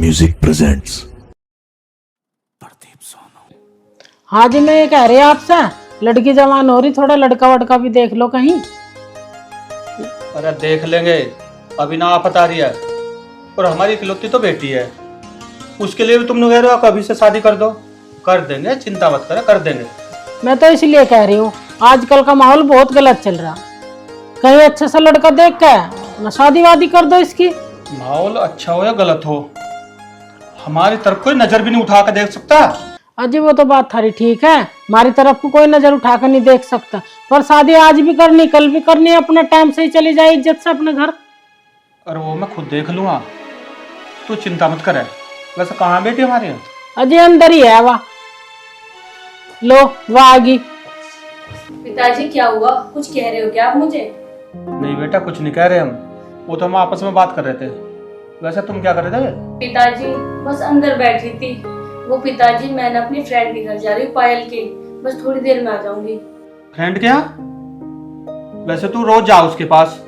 Music presents. हाँ जी, मैं ये कह रही आपसे, लड़की जवान हो रही, थोड़ा लड़का वड़का भी देख लो कहीं। अरे देख लेंगे, अभी ना आफत आ रही है और हमारी इकलौती तो बेटी है, उसके लिए भी तुम कह रहे हो कभी से शादी कर दो। कर देंगे, चिंता मत करो, कर देंगे। मैं तो इसलिए कह रही हूँ, आजकल का माहौल बहुत गलत चल रहा, कहीं अच्छे सा लड़का देख के ना शादी वादी कर दो इसकी। माहौल अच्छा हो या गलत हो, हमारी तरफ कोई नजर भी नहीं उठा कर देख सकता। अजी वो तो बात थारी ठीक है, हमारी तरफ को कोई नजर उठा कर नहीं देख सकता, पर शादी आज भी करनी कल भी करनी, अपने टाइम से ही चली जाए इज्जत से अपने घर। और वो मैं खुद देख लूंगा, तू चिंता मत करे। वैसे कहाँ बेटी हमारी है? अजी अंदर ही है वाह, लो वाह आ गई। पिताजी क्या हुआ, कुछ कह रहे हो क्या आप मुझे? नहीं बेटा, कुछ नहीं कह रहे हम, वो तो हम आपस में बात कर रहे थे। वैसे तुम क्या कर रहे थे? पिताजी बस अंदर बैठी थी। वो पिताजी मैं ना अपनी फ्रेंड के घर जा रही हूँ, पायल के, बस थोड़ी देर में आ जाऊंगी। फ्रेंड क्या? वैसे तू रोज जा उसके पास,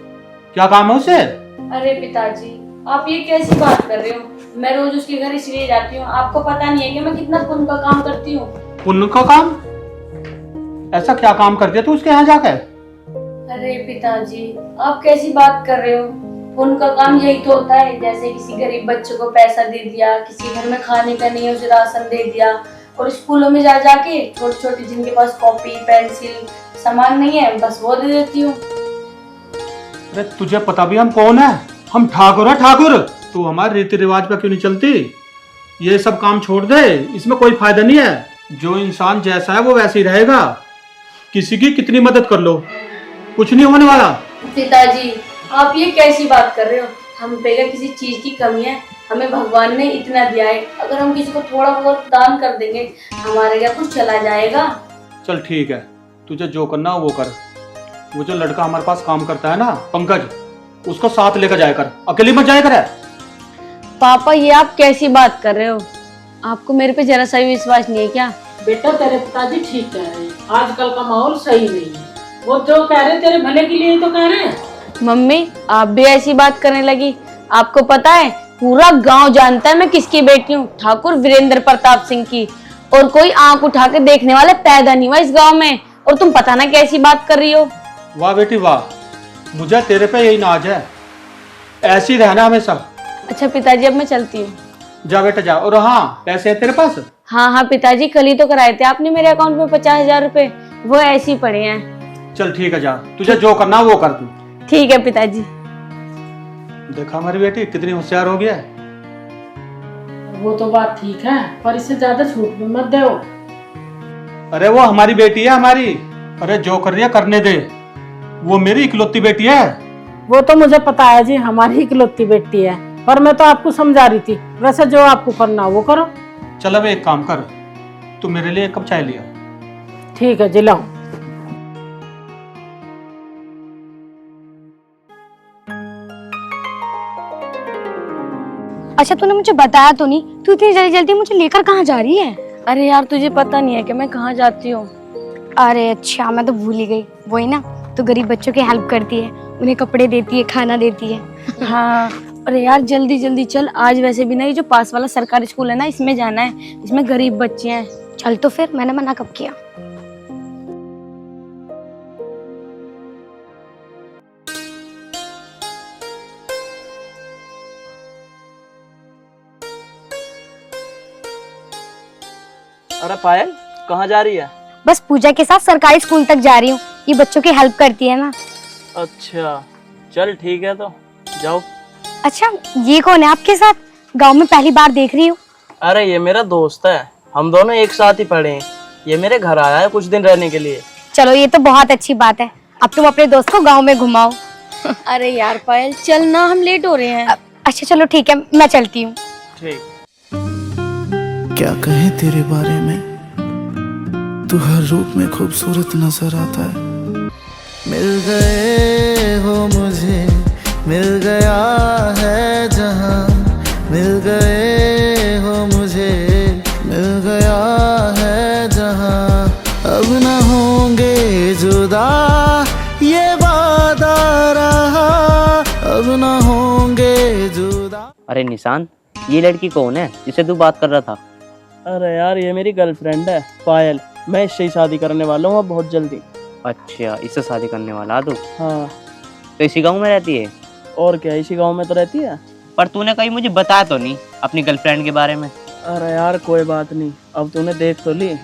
क्या काम है उसे? अरे पिताजी आप ये कैसी बात कर रहे हो, मैं रोज उसके घर इसलिए जाती हूँ, आपको पता नहीं है कि मैं कितना पुण्य का काम करती हूँ। पुण्य का काम? ऐसा क्या काम कर दिया तू उसके यहाँ जाकर? अरे पिताजी आप कैसी बात कर रहे हो, उनका काम यही तो होता है, जैसे किसी गरीब बच्चे को पैसा दे दिया, किसी घर में खाने का नहीं है उसे राशन दे दिया, और स्कूलों में जा जाके छोटे छोटे जिनके पास कॉपी पेंसिल सामान नहीं है बस वो दे देती हूँ। अरे तुझे पता भी हम कौन है? हम ठाकुर है, ठाकुर। तू हमारे रीति रिवाज पे क्यों नहीं चलती? ये सब काम छोड़ दे, इसमें कोई फायदा नहीं है। जो इंसान जैसा है वो वैसे ही रहेगा। किसी की कितनी मदद कर लो, कुछ नहीं होने वाला। पिताजी आप ये कैसी बात कर रहे हो, हम पे क्या किसी चीज की कमी है? हमें भगवान ने इतना दिया है, अगर हम किसी को थोड़ा बहुत दान कर देंगे हमारे क्या कुछ चला जाएगा? चल ठीक है, तुझे जो करना हो वो कर। वो जो लड़का हमारे पास काम करता है ना, पंकज, उसको साथ लेकर जाया कर, अकेली मत जाया कर। पापा ये आप कैसी बात कर रहे हो, आपको मेरे पे जरा सा भी विश्वास नहीं है क्या? बेटा तेरे पिताजी ठीक कह रहे हैं, आजकल का माहौल सही नहीं है, वो जो कह रहे तेरे भले के लिए तो कह रहे हैं। मम्मी आप भी ऐसी बात करने लगी, आपको पता है पूरा गांव जानता है मैं किसकी बेटी हूँ, ठाकुर वीरेंद्र प्रताप सिंह की, और कोई आंख उठा के देखने वाला पैदा नहीं हुआ इस गांव में, और तुम पता ना कैसी बात कर रही हो। वाह बेटी वाह, मुझे तेरे पे यही नाज है, ऐसी रहना हमेशा। अच्छा पिताजी अब मैं चलती हूँ। जा बेटा जा। और हाँ, पैसे है तेरे पास? हाँ हाँ पिताजी, कल ही तो कराए थे आपने मेरे अकाउंट में 50,000 रुपए, वो ऐसे ही पड़े हैं। चल ठीक है, जा, तुझे जो करना वो कर तू। ठीक है पिताजी। देखा हमारी बेटी कितनी होशियार हो गया है। वो तो बात ठीक है, पर इससे ज्यादा छूट भी मत दो। अरे वो हमारी बेटी है, हमारी। अरे जो कर रही है करने दे, वो मेरी इकलौती बेटी है। वो तो मुझे पता है जी, हमारी इकलौती बेटी है, पर मैं तो आपको समझा रही थी, वैसे जो आपको करना वो करो। चल अब एक काम कर, तू मेरे लिए एक कप चाय लिया। ठीक है जी, लाओ। अच्छा तूने मुझे बताया तो नहीं, तू इतनी जल्दी जल्दी मुझे लेकर कहाँ जा रही है? अरे यार तुझे पता नहीं है कि मैं कहाँ जाती हूँ? अरे अच्छा, मैं तो भूल ही गई, वही ना, तो गरीब बच्चों की हेल्प करती है, उन्हें कपड़े देती है, खाना देती है। हाँ अरे यार जल्दी जल्दी चल, आज वैसे भी ना ये जो पास वाला सरकारी स्कूल है ना, इसमें जाना है, इसमें गरीब बच्चे हैं। चल तो फिर, मैंने मना कब किया? अरे पायल कहाँ जा रही है? बस पूजा के साथ सरकारी स्कूल तक जा रही हूँ, ये बच्चों की हेल्प करती है ना। अच्छा चल ठीक है, तो जाओ। अच्छा ये कौन है आपके साथ? गांव में पहली बार देख रही हूँ। अरे ये मेरा दोस्त है, हम दोनों एक साथ ही पढ़े हैं, ये मेरे घर आया है कुछ दिन रहने के लिए। चलो ये तो बहुत अच्छी बात है, अब तुम अपने दोस्त को गाँव में घुमाओ। अरे यार पायल चल ना, हम लेट हो रहे हैं। अच्छा चलो ठीक है, मैं चलती हूँ। ठीक। क्या कहें तेरे बारे में, तू हर रूप में खूबसूरत नजर आता है। मिल गए हो मुझे, मिल गया है जहां, मिल गए हो मुझे, मिल गया है जहां। अब न होंगे जुदा ये वादा रहा, अब न होंगे जुदा। अरे निशान, ये लड़की कौन है जिससे तू बात कर रहा था? अरे यार ये मेरी गर्लफ्रेंड है पायल, मैं इससे ही शादी करने वाला हूँ अब बहुत जल्दी। अच्छा, इससे शादी करने वाला तू? हाँ। तो इसी गांव में रहती है? और क्या, इसी गांव में तो रहती है। पर तूने कहीं मुझे बताया तो नहीं अपनी गर्लफ्रेंड के बारे में? अरे यार कोई बात नहीं, अब तूने देख तो ली।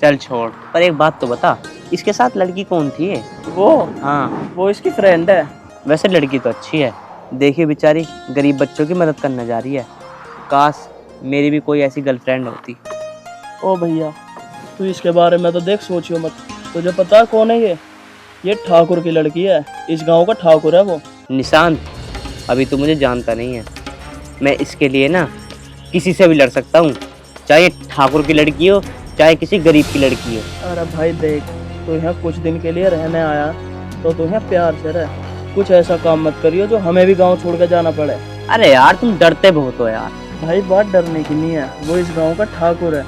चल छोड़, पर एक बात तो बता, इसके साथ लड़की कौन थी ये? वो? हाँ। वो इसकी फ्रेंड है। वैसे लड़की तो अच्छी है, देखिए बेचारी गरीब बच्चों की मदद करने जा रही है। काश मेरी भी कोई ऐसी गर्लफ्रेंड होती। ओ भैया तू इसके बारे में तो देख सोचियो मत, तुझे पता है कौन है ये ठाकुर की लड़की है, इस गांव का ठाकुर है वो। निशांत, अभी तो मुझे जानता नहीं है, मैं इसके लिए ना किसी से भी लड़ सकता हूँ, चाहे ठाकुर की लड़की हो चाहे किसी गरीब की लड़की हो। अरे भाई देख, तू यहाँ कुछ दिन के लिए रहने आया तो तू यहाँ प्यार से रह, कुछ ऐसा काम मत करियो जो हमें भी गांव छोड़ कर जाना पड़े। अरे यार तुम डरते बहुत हो यार। भाई बात डरने की नहीं है, वो इस गांव का ठाकुर है,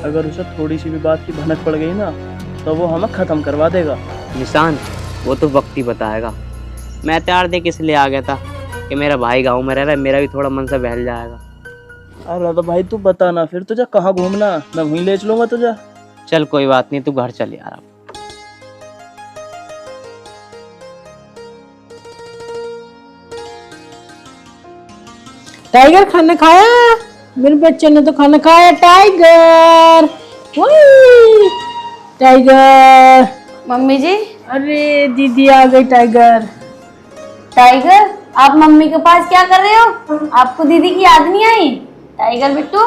अगर उसे थोड़ी सी भी बात की भनक पड़ गई ना तो वो हमें खत्म करवा देगा। निशांत, वो तो वक्त ही बताएगा। मैं तैयार देख इसलिए आ गया था कि मेरा भाई गांव में रह रहा है, मेरा भी थोड़ा मन से बहल जाएगा। अरे तो भाई तू बता ना फिर तुझे कहाँ घूमना, मैं वहीं ले चलूंगा तुझे। चल कोई बात नहीं, तू घर चल यार अब। टाइगर खाना खाया? मेरे बच्चे ने तो खाना खाया। टाइगर, वही टाइगर। मम्मी जी। अरे दीदी आ गई। टाइगर, टाइगर आप मम्मी के पास क्या कर रहे हो? आपको दीदी की याद नहीं आई? टाइगर बिट्टू।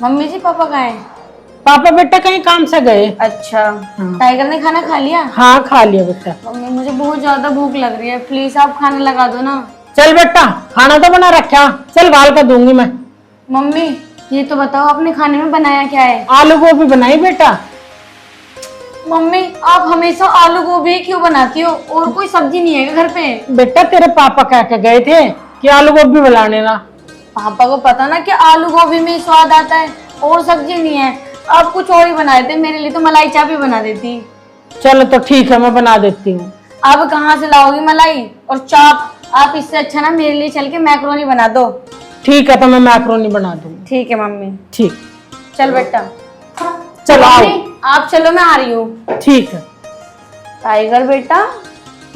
मम्मी जी पापा कहाँ हैं? पापा बेटा कहीं काम से गए। अच्छा। टाइगर ने खाना खा लिया? हाँ खा लिया बेटा। मम्मी मुझे बहुत ज्यादा भूख लग रही है, प्लीज आप खाना लगा दो ना। चल बेटा, खाना तो बना रखा, चल गाल कर दूंगी मैं। मम्मी ये तो बताओ आपने खाने में बनाया क्या है? आलू गोभी बनाई बेटा। मम्मी आप हमेशा आलू गोभी क्यों बनाती हो, और कोई सब्जी नहीं है घर पे? बेटा तेरे पापा कह के गए थे कि आलू गोभी बनाने ना। पापा को पता ना कि आलू गोभी में स्वाद आता है, और सब्जी नहीं है। आप कुछ और ही बनाए थे, मेरे लिए तो मलाई चाप ही बना देती। चलो तो ठीक है, मैं बना देती हूँ। अब कहाँ से लाओगी मलाई और चाप? आप इससे अच्छा ना मेरे लिए चल के मैक्रोनी बना दो। ठीक है, तो मैं मैक्रोनी बना दूंगी। ठीक है मम्मी। ठीक, चल बेटा। चलो आओ। आप चलो, मैं आ रही हूँ। ठीक है। टाइगर बेटा,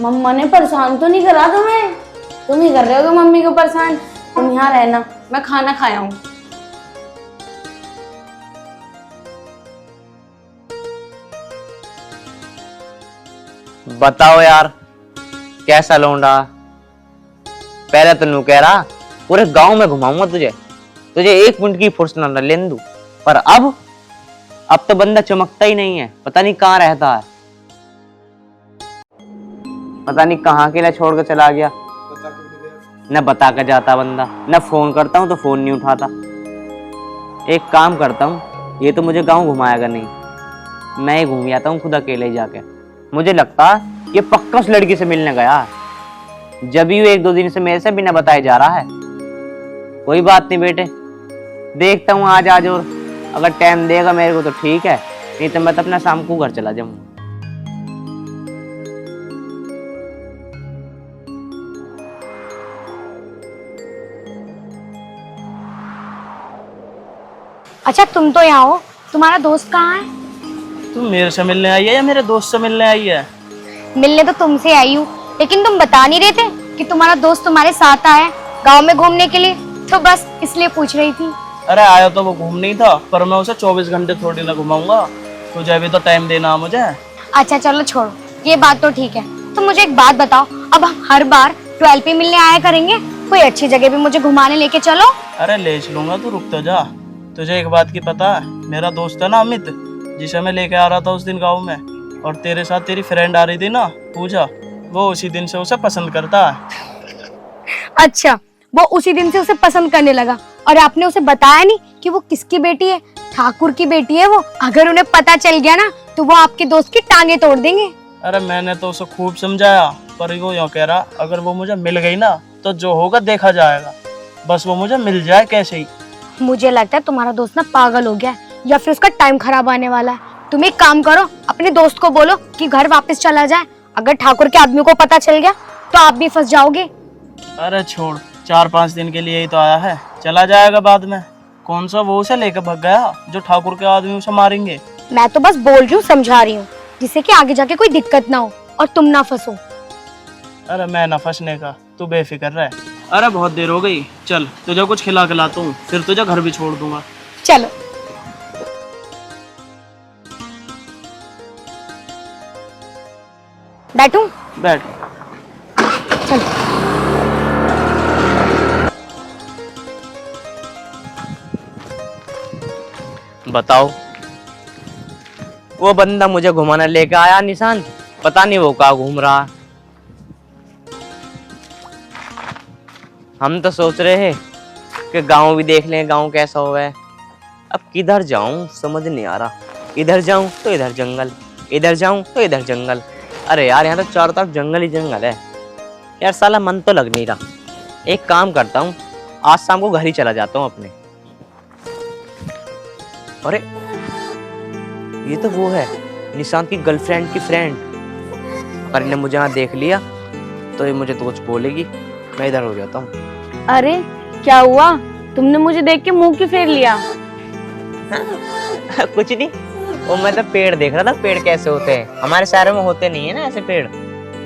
मम्मा ने परेशान तो नहीं करा तुम्हें? तुम ही कर रहे हो मम्मी को परेशान। तुम यहाँ रहना, मैं खाना खाया हूँ। बताओ यार, कैसा लौंडा? पहले तो नू कह रहा पूरे गांव में घुमाऊंगा तुझे, तुझे एक मिनट की फुर्सत न लेने दूं, पर अब तो बंदा चमकता ही नहीं है, पता नहीं कहाँ रहता है, पता नहीं कहाँ के लिए छोड़ कर चला गया। न बता कर जाता बंदा, न फोन करता हूँ तो फोन नहीं उठाता। एक काम करता हूँ, ये तो मुझे गांव घुमाएगा नहीं, मैं ही घूम आता हूँ खुद अकेले ही जाके। मुझे लगता ये पक्का उस लड़की से मिलने गया, जब भी 1-2 दिन से मेरे से बिना बताए जा रहा है। कोई बात नहीं बेटे, देखता हूँ आज और अगर टाइम देगा मेरे को तो ठीक है, नहीं तो मैं तो अपना शाम को घर चला जाऊंगा। अच्छा तुम तो यहाँ हो, तुम्हारा दोस्त कहाँ है? तुम मेरे से मिलने आई है या मेरे दोस्त से मिलने आई है? मिलने तो तुमसे आई हूँ, लेकिन तुम बता नहीं रहे थे कि तुम्हारा दोस्त तुम्हारे साथ आया गांव में घूमने के लिए, तो बस इसलिए पूछ रही थी। अरे आया तो वो घूमने ही था, पर मैं उसे 24 घंटे थोड़ी ना घुमाऊंगा, तुझे भी तो टाइम देना मुझे। अच्छा चलो छोड़ो, ये बात तो ठीक है। तो मुझे एक बात बताओ, अब हम हर बार 12 पे मिलने आया करेंगे, कोई अच्छी जगह भी मुझे घुमाने लेके चलो। अरे ले चलूंगा, तू रुक तो जा। तुझे एक बात की पता है, मेरा दोस्त है ना अमित, जिसे मैं लेके आ रहा था उस दिन गाँव में, और तेरे साथ तेरी फ्रेंड आ रही थी ना पूजा, वो उसी दिन से उसे पसंद करता है। अच्छा, वो उसी दिन से उसे पसंद करने लगा, और आपने उसे बताया नहीं कि वो किसकी बेटी है? ठाकुर की बेटी है वो। अगर उन्हें पता चल गया ना तो वो आपके दोस्त की टांगे तोड़ देंगे। अरे मैंने तो उसे खूब समझाया, पर वो यूँ कह रहा अगर वो मुझे मिल गई ना तो जो होगा देखा जाएगा, बस वो मुझे मिल जाए कैसे ही। मुझे लगता है तुम्हारा दोस्त ना पागल हो गया है, या फिर उसका टाइम खराब आने वाला है। तुम एक काम करो, अपने दोस्त को बोलो कि घर वापस चला जाए। अगर ठाकुर के आदमी को पता चल गया तो आप भी फंस जाओगे। अरे छोड़, 4-5 दिन के लिए ही तो आया है, चला जाएगा बाद में। कौन सा वो उसे लेकर भाग गया जो ठाकुर के आदमी उसे मारेंगे। मैं तो बस बोल रही हूँ, समझा रही हूँ, जिससे कि आगे जाके कोई दिक्कत ना हो और तुम ना फंसो। अरे मैं ना फंसने का, तू बेफिक्र रह। अरे बहुत देर हो गई, चल तुझे कुछ खिला खिलाता हूँ, फिर तुझे घर भी छोड़ दूंगा। चलो। बैठूं? बैठ। बताओ, वो बंदा मुझे घुमाने लेके आया निशांत, पता नहीं वो कहाँ घूम रहा। हम तो सोच रहे हैं कि गांव भी देख लें, गांव कैसा हुआ है। अब किधर जाऊं समझ नहीं आ रहा। इधर जाऊं तो इधर जंगल, इधर जाऊं तो इधर जंगल। अरे यार, यहाँ तो चारों तरफ जंगल ही जंगल है यार। साला मन तो लग नहीं रहा। एक काम करता हूँ, आज शाम को घर ही चला जाता हूँ अपने। अरे ये तो वो है निशांत की गर्लफ्रेंड की फ्रेंड। अगर इन्हें मुझे यहाँ देख लिया तो ये मुझे तो कुछ बोलेगी। मैं इधर हो जाता हूँ। अरे क्या हुआ, तुमने मुझे देख के मुंह क्यों फेर लिया? कुछ नहीं, वो मैं तो पेड़ देख रहा था, पेड़ कैसे होते हैं। हमारे शहर में होते नहीं है ना ऐसे पेड़।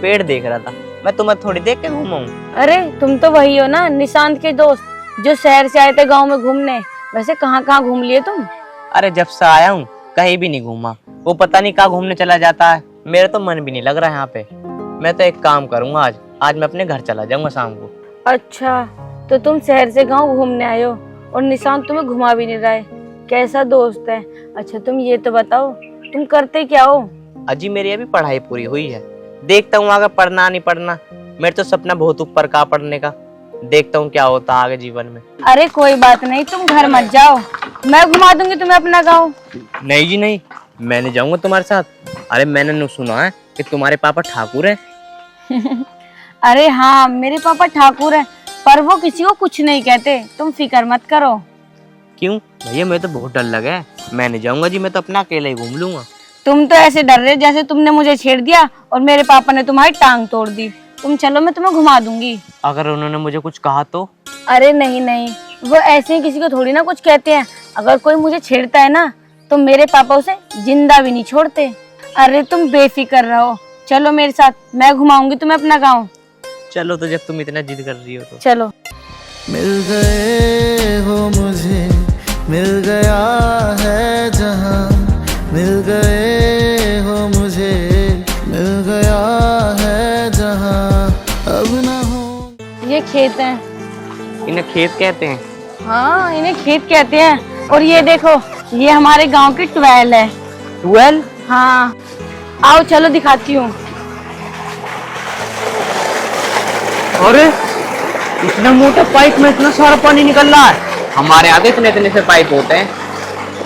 पेड़ देख रहा था मैं, तुम्हें थोड़ी देख के घूमाऊं। अरे तुम तो वही हो ना, निशांत के दोस्त, जो शहर से आए थे गांव में घूमने। वैसे कहाँ कहाँ घूम लिए तुम? अरे जब से आया हूँ कहीं भी नहीं घूमा। वो पता नहीं कहाँ घूमने चला जाता है। मेरा तो मन भी नहीं लग रहा है यहाँ पे। मैं तो एक काम करूंगा, आज मैं अपने घर चला जाऊंगा शाम को। अच्छा, तो तुम शहर से गांव घूमने आए हो और निशांत तुम्हें घुमा भी नहीं रहा है। कैसा दोस्त है। अच्छा तुम ये तो बताओ, तुम करते क्या हो? अजी मेरी अभी पढ़ाई पूरी हुई है, देखता हूँ आगे पढ़ना नहीं पढ़ना। मेरे तो सपना बहुत ऊपर का पढ़ने का। देखता हूँ क्या होता आगे जीवन में। अरे कोई बात नहीं, तुम घर मत जाओ, मैं घुमा दूंगी तुम्हें अपना गाँव। नहीं जी नहीं, मैं नहीं जाऊंगा तुम्हारे साथ। अरे मैंने सुना है कि तुम्हारे पापा ठाकुर हैं। अरे हाँ, मेरे पापा ठाकुर हैं, पर वो किसी को कुछ नहीं कहते, तुम फिक्र मत करो। क्यों भैया, मैं तो बहुत डर लगा है। मैं नहीं जाऊंगा जी, मैं तो अपना अकेला ही घूम लूंगा। तुम तो ऐसे डर रहे जैसे तुमने मुझे छेड़ दिया और मेरे पापा ने तुम्हारी टांग तोड़ दी। तुम चलो, मैं तुम्हें घुमा दूंगी। अगर उन्होंने मुझे कुछ कहा तो? अरे नहीं नहीं, वो ऐसे ही किसी को थोड़ी ना कुछ कहते हैं। अगर कोई मुझे छेड़ता है ना तो मेरे पापा उसे जिंदा भी नहीं छोड़ते। अरे तुम बेफिक्र रहो, चलो मेरे साथ, मैं घुमाऊंगी तुम्हें अपना गाँव। चलो तो, जब तुम इतना जिद कर रही हो तो चलो। मिल गए हो मुझे, मिल गया है जहां, मिल गए हो मुझे, मिल गया है जहां, अब ना हो। ये खेत है। इन्हें खेत कहते हैं? हाँ, इन्हें खेत कहते हैं। और ये देखो, ये हमारे गांव की ट्वेल है। ट्वेल? हाँ, आओ चलो दिखाती हूँ। अरे इतना मोटा पाइप में इतना सारा पानी निकल रहा है। हमारे यहाँ इतने इतने से पाइप होते हैं।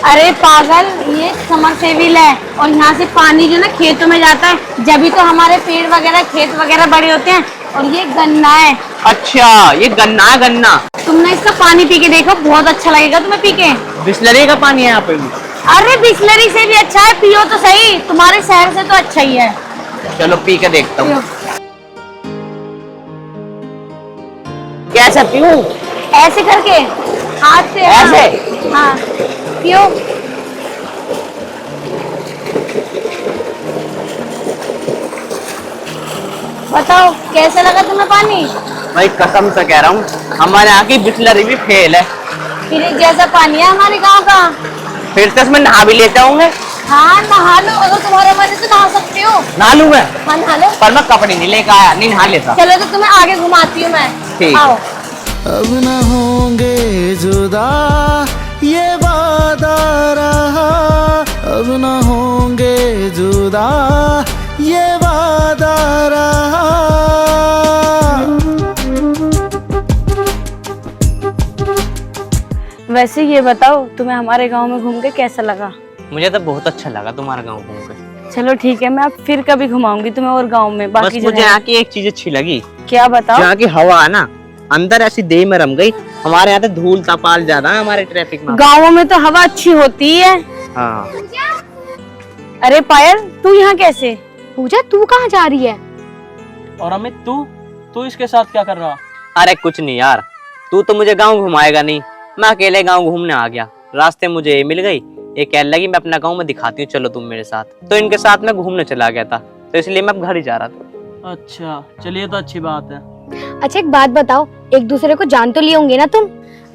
अरे पागल, ये समरसेबिल है और यहाँ से पानी जो ना खेतों में जाता है, जब भी तो हमारे पेड़ वगैरह खेत वगैरह बड़े होते हैं। और ये गन्ना है। अच्छा, ये गन्ना है, गन्ना। तुमने इसका पानी पी के देखो, बहुत अच्छा लगेगा तुम्हें पी के। बिस्लरी का पानी है यहाँ पे भी? अरे बिस्लरी से भी अच्छा है, पियो तो सही, तुम्हारे शहर से तो अच्छा ही है। चलो पी के देखता हूँ। कैसे पीऊं? ऐसे करके, हाथ से। ऐसे? हाँ, पियो। बताओ कैसा लगा तुम्हें पानी? भाई कसम से कह रहा हूँ, हमारे यहाँ की बिस्लरी भी फेल है। फ्रिज जैसा पानी है हमारे गांव का। फिर तो इसमें नहा भी लेते होंगे। हाँ नहा लो, अगर तुम्हारे मन से नहा सकते हो। नहा लूं मैं? हाँ नहा लो। पर मैं कपड़े नहीं लेकर आया, नहीं नहा लेता। चलो तो तुम्हें आगे घुमाती हूँ मैं। ठीक। आओ। अब न होंगे जुदा, ये वादा रहा, अब न होंगे जुदा, ये वादा रहा। वैसे ये बताओ, तुम्हें हमारे गांव में घूम के कैसा लगा? मुझे तो बहुत अच्छा लगा तुम्हारा गाँव घूम के। चलो ठीक है, मैं अब फिर कभी घुमाऊंगी तुम्हें और गांव में। बस बाकी मुझे यहाँ की एक चीज अच्छी लगी। क्या बताओ? यहाँ की हवा है ना, अंदर ऐसी देह में रम गई। हमारे यहाँ तो धूल तपाल ज्यादा है हमारे ट्रैफिक में। गाँवों में तो हवा अच्छी होती है। हाँ। अरे पायल, तू यहाँ कैसे? पूजा तू कहाँ जा रही है? और अमित, तू इसके साथ क्या कर रहा? अरे कुछ नहीं यार, तू तो मुझे गांव घुमाएगा नहीं, मैं अकेले गांव घूमने आ गया। रास्ते मुझे ये मिल गई, ये कहने लगी मैं अपना गांव में दिखाती हूँ, चलो तुम मेरे साथ। तो इनके साथ मैं घूमने चला गया था, तो इसलिए मैं अब घर ही जा रहा था। अच्छा चलिए, तो अच्छी बात है। अच्छा एक बात बताओ, एक दूसरे को जान तो लिए होंगे ना तुम?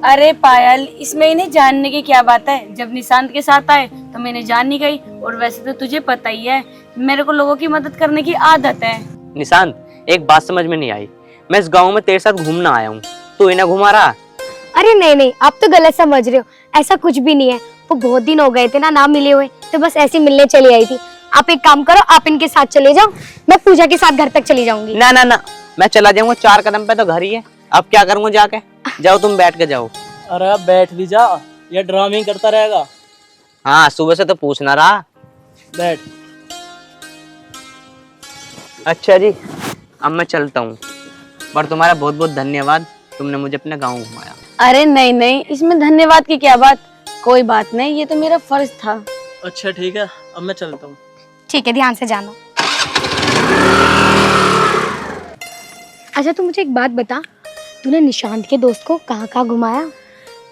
अरे पायल, इसमें इन्हें जानने की क्या बात है? जब निशांत के साथ आए तो मैंने जान नहीं गई। और वैसे तो तुझे पता ही है, मेरे को लोगों की मदद करने की आदत है। निशांत, एक बात समझ में नहीं आई, मैं इस गाँव में तेरे साथ घूमना आया हूँ, तू इन्हें घुमा रहा। अरे नहीं नहीं, आप तो गलत समझ रहे हो, ऐसा कुछ भी नहीं है। वो बहुत दिन हो गए थे ना मिले हुए, तो बस ऐसे मिलने चली आई थी। आप एक काम करो, आप इनके साथ चले जाओ, मैं पूजा के साथ घर तक चली जाऊंगी। ना ना ना, मैं चला जाऊंगा, 4 कदम पे तो घर ही है, अब क्या करूंगा जाके? जाओ तुम बैठ के जाओ। अरे अब बैठ भी जा, ये ड्रामिंग करता रहेगा। हाँ, सुबह से तो पूछना रहा। बैठ। अच्छा जी, अब मैं चलता हूँ, पर तुम्हारा बहुत बहुत धन्यवाद, तुमने मुझे अपने गाँव घुमाया। अरे नहीं नहीं, इसमें धन्यवाद की क्या बात, कोई बात नहीं, ये तो मेरा फर्ज था। अच्छा ठीक है, अब मैं चलता हूँ। ठीक है, ध्यान से जाना। अच्छा तू मुझे एक बात बता, तूने निशांत के दोस्त को कहाँ कहाँ घुमाया?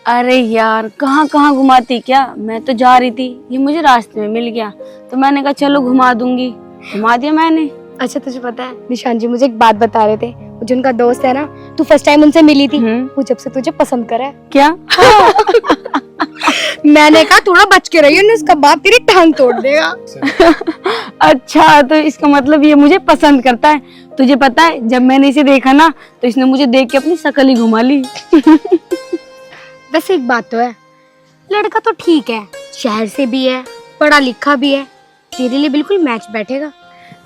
अरे यार, कहाँ कहाँ घुमाती क्या, मैं तो जा रही थी, ये मुझे रास्ते में मिल गया, तो मैंने कहा चलो घुमा दूंगी, घुमा दिया मैंने। अच्छा तुझे पता है, निशांत जी मुझे एक बात बता रहे थे, वो जो उनका दोस्त है ना, तू फर्स्ट टाइम उनसे मिली थी, वो जब से तुझे पसंद करा है। क्या? मैंने कहा थोड़ा बच के रहियो, नहीं उसका बाप तेरी टांग तोड़ देगा। अच्छा, तो इसका मतलब ये मुझे पसंद करता है। तुझे पता है, जब मैंने इसे देखा ना, तो इसने मुझे देख के अपनी शकल ही घुमा ली। वैसे एक बात तो है, लड़का तो ठीक है, शहर से भी है, पढ़ा लिखा भी है, तेरे लिए बिल्कुल मैच बैठेगा।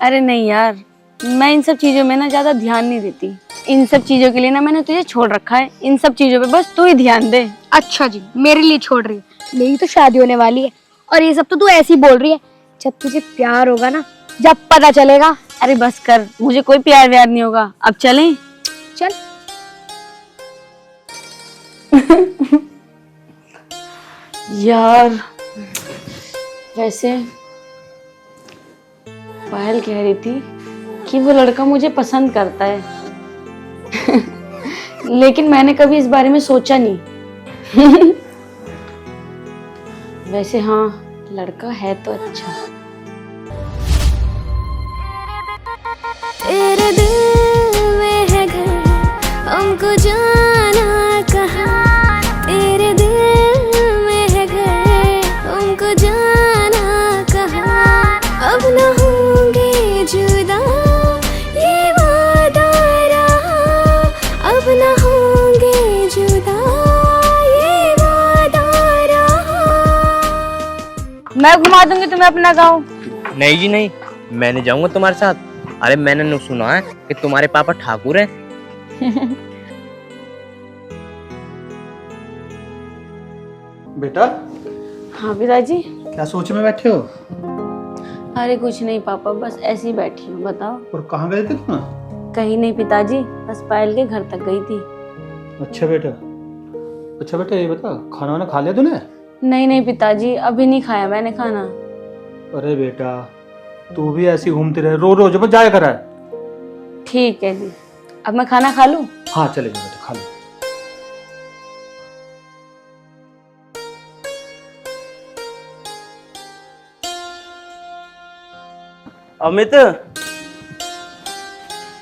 अरे नहीं यार, मैं इन सब चीजों में ना ज्यादा ध्यान नहीं देती। इन सब चीजों के लिए ना मैंने तुझे छोड़ रखा है, इन सब चीजों पे बस तू ही ध्यान दे। अच्छा जी, मेरे लिए छोड़ रही है, मेरी तो शादी होने वाली है, और ये सब तो तू ऐसी बोल रही है। जब तुझे प्यार होगा ना, जब पता चलेगा। अरे बस कर, मुझे कोई प्यार व्यार नहीं होगा, अब चलें? चल। यार वैसे पायल कह रही थी कि वो लड़का मुझे पसंद करता है, लेकिन मैंने कभी इस बारे में सोचा नहीं। वैसे हाँ, लड़का है तो अच्छा। तेरे दिल में है घर, हमको जाना कहाँ। तेरे दिल में है घर, हमको जाना कहाँ। अब न होंगे जुदा, ये वादा रहा। अब न होंगे जुदा, ये वादा रहा। मैं घुमा दूंगी तुम्हें अपना गाँव। नहीं जी नहीं, मैं नहीं जाऊंगा तुम्हारे साथ। अरे मैंने सुना है कि तुम्हारे पापा ठाकुर हैं। बेटा, हाँ पिताजी। क्या सोच में बैठे हो? अरे कुछ नहीं पापा, बस ऐसे ही बैठी हूँ। बताओ। और कहाँ गए थे तुम? कहीं नहीं पिताजी, बस पायल के घर तक गई थी। अच्छा बेटा, ये बता, खाना वाना खा लिया तूने? नहीं नहीं पिताजी, अभी नहीं खाया मैंने खाना। अरे बेटा, तू भी ऐसी घूमती रहे, रो रोज बस जाया करा है। ठीक है जी, अब मैं खाना खा लूँ? हाँ चले जाओ बेटा, खा लो। अमित,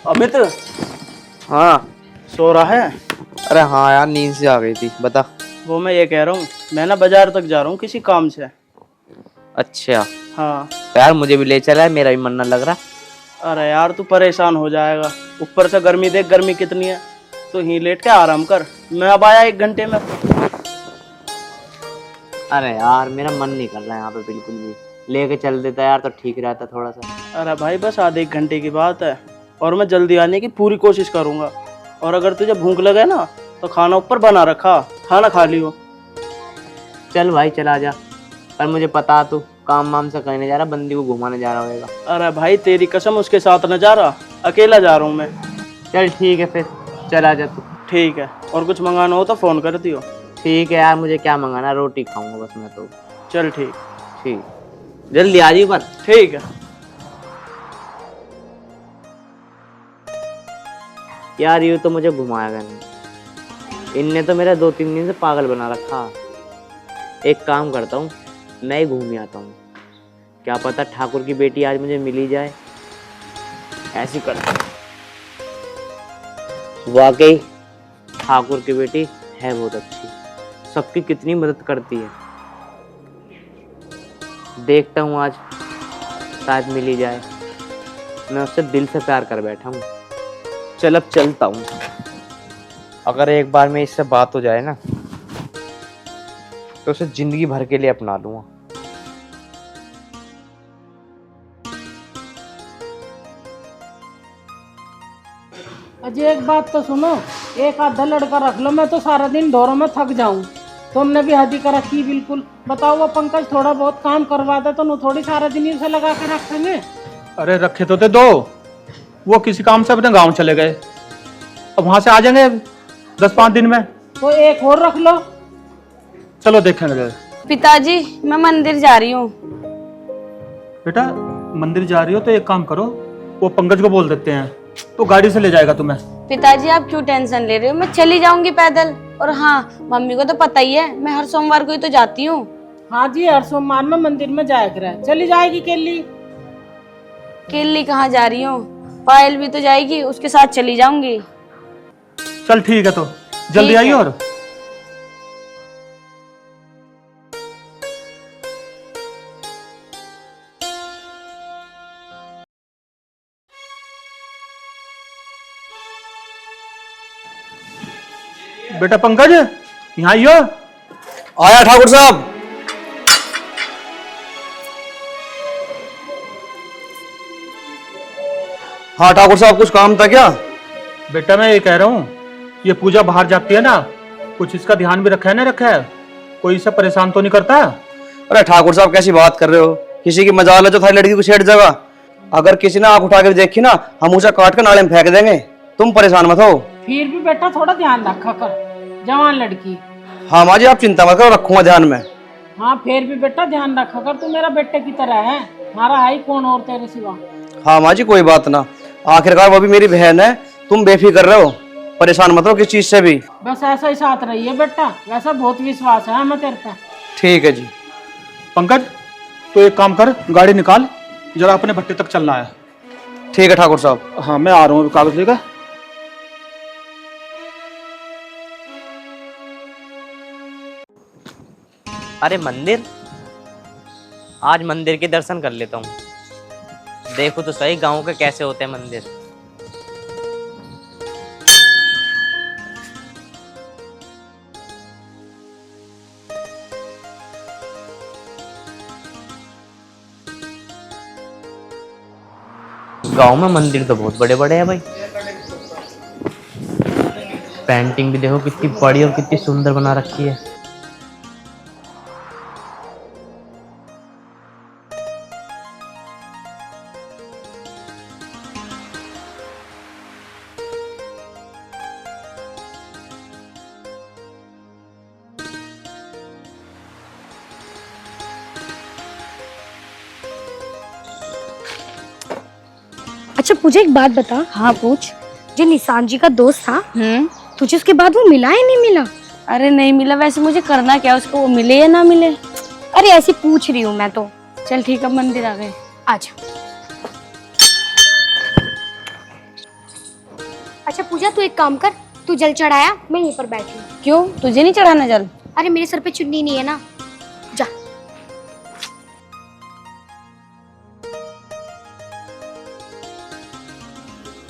अमित हाँ। सो रहा है? अरे हाँ यार, नींद से आ गई थी, बता। वो मैं ये कह रहा हूँ, मैं ना बाजार तक जा रहा हूँ किसी काम से। अच्छा हाँ। तो यार मुझे भी ले चला है, मेरा भी मन न लग रहा। अरे यार तू परेशान हो जाएगा, ऊपर से गर्मी देख, गर्मी कितनी है। तो यहीं लेट के आराम कर, मैं अब आया 1 घंटे में। अरे यार मेरा मन नहीं कर रहा है यहाँ पे बिल्कुल भी, लेके चल देता यार तो ठीक रहता थोड़ा सा। अरे भाई बस आधे 1 घंटे की बात है, और मैं जल्दी आने की पूरी कोशिश करूँगा। और अगर तुझे भूख लगे ना, तो खाना ऊपर बना रखा, खाना खा लियो। चल भाई चला जा, पर मुझे पता तू काम वाम से कहने जा रहा, बंदी को घुमाने जा रहा होगा। अरे भाई तेरी कसम, उसके साथ न जा रहा, अकेला जा रहा हूँ मैं। चल ठीक है फिर, चला जा तू। ठीक है, और कुछ मंगाना हो तो फोन कर दियो। ठीक है यार, मुझे क्या मंगाना, रोटी खाऊंगा बस मैं तो। चल ठीक। ठीक, जल्दी आ जी पर। ठीक है। यार यूँ तो मुझे घुमाएगा नहीं, इनने तो मेरा 2-3 दिन से पागल बना रखा। एक काम करता हूँ, मैं ही घूम ही आता हूँ, क्या पता ठाकुर की बेटी आज मुझे मिल ही जाए। ऐसी करता हूँ। वाकई ठाकुर की बेटी है बहुत अच्छी, सबकी कितनी मदद करती है। देखता हूँ आज शायद मिल ही जाए, मैं उससे दिल से प्यार कर बैठा हूँ। चल अब चलता हूँ, अगर एक बार में इससे बात हो जाए ना तो उसे जिंदगी भर के लिए अपना लूंगा। अजय एक बात तो सुनो, एक आधा लड़का रख लो, मैं तो सारा दिन ढोरों में थक जाऊं। तुमने भी हद ही कर रखी बिल्कुल। बताओ वो पंकज थोड़ा बहुत काम करवा दे तो नु थोड़ी सारा दिन ही उसे लगा के रखेंगे। अरे रखे तो थे 2, वो किसी काम से अपने गांव चले गए, अब वहां से आ जाएंगे 10-5 दिन में। तो एक और रख लो। चलो देखेंगे। पिताजी मैं मंदिर जा रही हूँ। बेटा मंदिर जा रही हो तो एक काम करो, वो पंकज को बोल देते हैं, तो गाड़ी से ले जाएगा तुम्हें। पिताजी आप क्यों टेंशन ले रहे हो, मैं चली जाऊंगी पैदल। और हाँ, मम्मी को तो पता ही है मैं हर सोमवार को ही तो जाती हूँ। हाँ जी, हर सोमवार में मंदिर में जाया करे। चली जाएगी केली। केली कहाँ जा रही हूँ, पायल भी तो जाएगी, उसके साथ चली जाऊंगी। चल ठीक है, तो जल्दी आइए। और बेटा पंकज यहाँ आइयो। आया ठाकुर साहब। हाँ ठाकुर साहब, कुछ काम था क्या? बेटा मैं ये कह रहा हूँ, ये पूजा बाहर जाती है ना, कुछ इसका ध्यान भी रखा है ना रखा है, कोई इसे परेशान तो नहीं करता? अरे ठाकुर साहब कैसी बात कर रहे हो, किसी की मजाल है जो थारी लड़की को छेड़ जगह। अगर किसी ने आंख उठा कर देखी ना, हम उसे काट कर नाले में फेंक देंगे। तुम परेशान मत हो। फिर भी बेटा थोड़ा ध्यान रखा कर, जवान लड़की। हाँ माँ जी, आप चिंता मत करो, रखूंगा ध्यान में। हाँ फिर भी बेटा ध्यान रखा कर, तू मेरा बेटे की तरह है, हमारा है ही कौन और तेरे सिवा। हाँ माँ जी कोई बात ना, आखिरकार वो भी मेरी बहन है। तुम बेफिक्र रहो, परेशान मत हो किस चीज से भी। बस ऐसा ही साथ रही है बेटा, वैसा बहुत विश्वास है हमें तेरे पे। ठीक है जी। पंकज तो एक काम कर, गाड़ी निकाल, जरा अपने भट्टे तक चलना है। ठीक है ठाकुर साहब। हाँ मैं आ रहा हूँ, कागज लेकर। अरे मंदिर, आज मंदिर के दर्शन कर लेता हूँ। देखो तो सही गांव के कैसे होते हैं मंदिर। गांव में मंदिर तो बहुत बड़े बड़े हैं भाई। पेंटिंग भी देखो कितनी बड़ी और कितनी सुंदर बना रखी है। अच्छा पूजा एक बात बता। हाँ पूछ। जो निशान जी का दोस्त था, तुझे उसके बाद वो मिला है नहीं मिला? अरे नहीं मिला, वैसे मुझे करना क्या उसको, वो मिले या ना मिले। अरे ऐसे पूछ रही हूँ मैं तो। चल ठीक है, मंदिर आ गए। आजा। अच्छा पूजा तू एक काम कर, तू जल चढ़ाया, मैं यहीं पर बैठी हूँ। क्यों, तुझे नहीं चढ़ाना जल? अरे मेरे सर पे चुन्नी नहीं है ना, जा।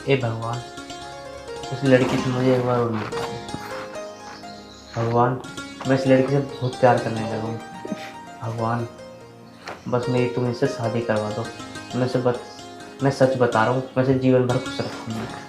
हे भगवान, उस लड़की से मुझे एक बार और मिलना है। भगवान, मैं इस लड़की से बहुत प्यार करने लगा हूँ। भगवान, बस मेरी तुम इससे शादी करवा दो। मैं सच बता रहा हूँ, मैं इसे जीवन भर खुश रखूँगा।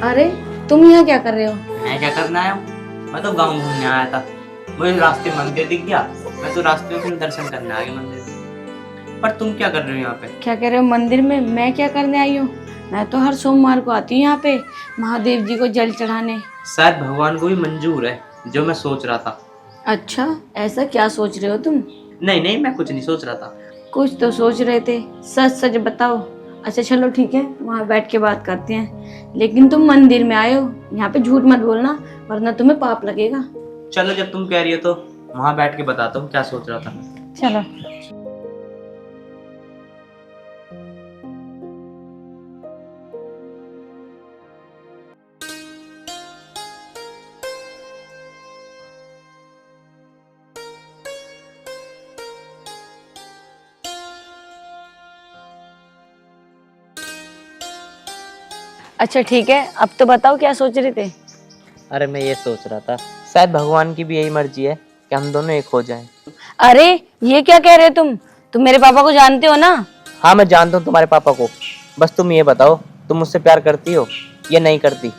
अरे तुम यहाँ क्या कर रहे हो? मैं क्या करना आया हूँ? मैं तो गांव घूमने आया था। मुझे रास्ते में मंदिर दिख गया, मैं तो रास्ते में फिर दर्शन करने आ गया मंदिर में। पर तुम क्या कर रहे हो यहाँ पे? क्या कह रहे हो मंदिर में? मैं क्या करने आई हूँ? मैं तो हर सोमवार को आती हूँ यहाँ पे महादेव जी को जल चढ़ाने। शायद भगवान को भी मंजूर है जो मैं सोच रहा था। अच्छा, ऐसा क्या सोच रहे हो तुम? नहीं नहीं, मैं कुछ नहीं सोच रहा था। कुछ तो सोच रहे थे, सच सच बताओ। अच्छा चलो ठीक है, वहाँ बैठ के बात करते हैं। लेकिन तुम मंदिर में आए हो, यहाँ पे झूठ मत बोलना वरना तुम्हें पाप लगेगा। चलो जब तुम कह रही हो तो वहाँ बैठ के बताता हूँ क्या सोच रहा था। चलो। अच्छा ठीक है, अब तो बताओ क्या सोच रहे थे? अरे मैं ये सोच रहा था शायद भगवान की भी यही मर्जी है कि हम दोनों एक हो जाएं। अरे ये क्या कह रहे हो तुम मेरे पापा को जानते हो ना? हाँ मैं जानता हूँ तुम्हारे पापा को। बस तुम ये बताओ तुम मुझसे प्यार करती हो या नहीं करती?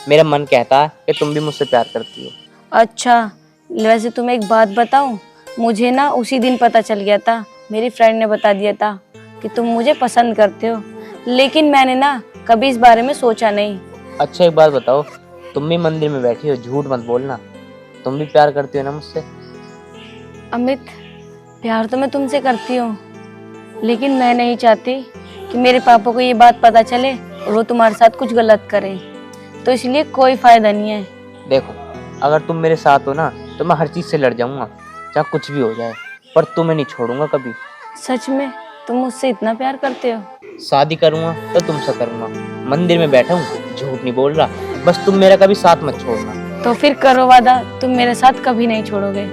मेरा मन कहता है कि तुम भी मुझसे प्यार करती हो। अच्छा, वैसे तुम्हें एक बात बताऊं, मुझे ना उसी दिन पता चल गया था, मेरी फ्रेंड ने बता दिया था कि तुम मुझे पसंद करते हो, लेकिन मैंने ना कभी इस बारे में सोचा नहीं। अच्छा एक बात बताओ, तुम भी मंदिर में बैठी हो, झूठ मत बोलना, तुम भी प्यार करती हो ना मुझसे? अमित, प्यार तो मैं तुमसे करती हूँ, लेकिन मैं नहीं चाहती कि मेरे पापा को ये बात पता चले और वो तुम्हारे साथ कुछ गलत करे, तो इसलिए कोई फायदा नहीं है। देखो अगर तुम मेरे साथ हो ना तो मैं हर चीज से लड़ जाऊंगा, चाहे कुछ भी हो जाए, पर तुम्हें नहीं छोड़ूंगा कभी। सच में तुम मुझसे इतना प्यार करते हो? शादी करूंगा तो तुमसे करूंगा, मंदिर में बैठा हूँ, झूठ नहीं बोल रहा, बस तुम मेरा कभी साथ मत छोड़ना। तो फिर करो वादा, तुम मेरे साथ कभी नहीं छोड़ोगे।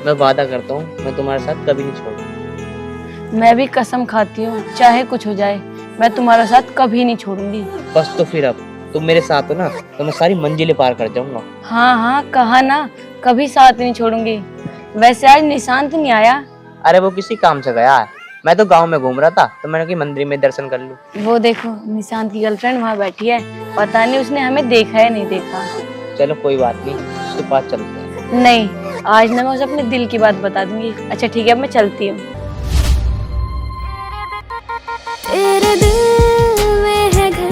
मैं वादा करता हूँ मैं तुम्हारे साथ कभी नहीं छोड़ूंगा। मैं भी कसम खाती हूँ, चाहे कुछ हो जाए मैं तुम्हारे साथ कभी नहीं छोड़ूंगी। बस तो फिर अब तुम मेरे साथ हो ना तो मैं सारी मंजिलें पार कर जाऊंगा। हाँ हाँ कहा ना, कभी साथ नहीं छोड़ूंगी। वैसे आज निशांत नहीं आया? अरे वो किसी काम से गया है, मैं तो गांव में घूम रहा था तो मैंने कि मंदिर में दर्शन कर लूं। वो देखो निशांत की गर्लफ्रेंड वहाँ बैठी है, पता नहीं उसने हमें देखा है नहीं देखा। चलो कोई बात नहीं, उसके पास चलते हैं। नहीं, आज ना मैं उसे अपने दिल की बात बता दूंगी। अच्छा ठीक है, मैं चलती हूँ। तेरे दिल में है घर,